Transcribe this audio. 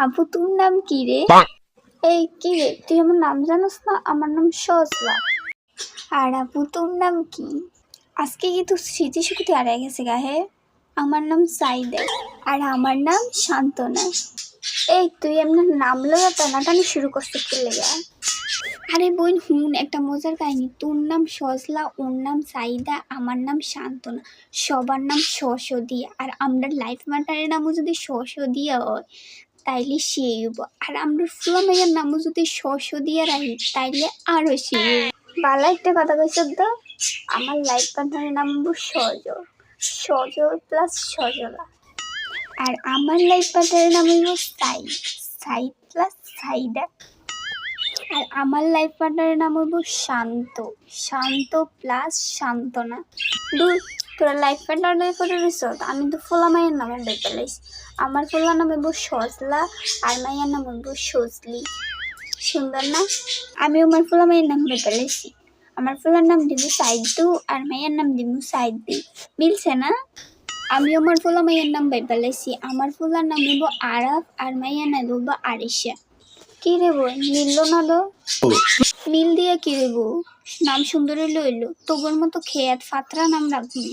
আপু তোর নাম কি রে? এই কি রে, তুই আমার নাম জানোস না? আমার নাম সজলা। আর আপু তোর নাম কি? আজকে কি তোর স্মৃতিশক্তি হারিয়ে গেছে গাহে? আমার নাম সাইদা। আর আমার নাম শান্তনা। এই তুই এমনি নাম লইয়া টানাটানি শুরু করছিস কি লেগা? আরে বোন হুন, একটা মজার কাহিনী। তোর নাম সজলা, ওর নাম সাইদা, আমার নাম শান্তনা। সবার নাম শ দিয়া। আর আমরা লাইফ ম্যাটারের নামও যদি শ দিয়া হয় তাইলে সেই হইব। আর আমরা ফুলা মাইয়ার নামও যদি শ দিয়া রাখি তাইলে আরো সেই হইব। বালা একটা কথা কইছ তো, আমার লাইফ পার্টনারের নাম হইব সজল। সজল প্লাস সজলা। আর আমার লাইফ পার্টনারের নাম হইব সাইদ। সাইদ প্লাস সাইদা। আর আমার লাইফ পার্টনারের নাম হইব শান্ত। শান্ত প্লাস শান্তনা। দূর, তোরা লাইফ পার্টনার করে রইছ, আমি তো ফোলা মায়ের নামে বেতালাইছি। আমার ফোলা নাম হইব সজলা, আর মায়ের নাম হইব সজলি। সুন্দর না? আমি আমার ফোলা মায়ের নাম বেতালাইছি। আমার ফোলার নাম দিব সাইদু, আর মায়ের নাম দিব সাইদি। মিলছে না? আমি আমার ফোলা মায়ের নাম বেতালাইছি। আমার ফোলার নাম হইব আরাফ, আর মায়ের নাম হইব আরিশা। কি রে বোন, মিললো না তো? মিল দিয়ে কি রে বউ, নাম সুন্দরী লইলো, তোর মতো খেয়াত ফাতরা নাম রাখবি।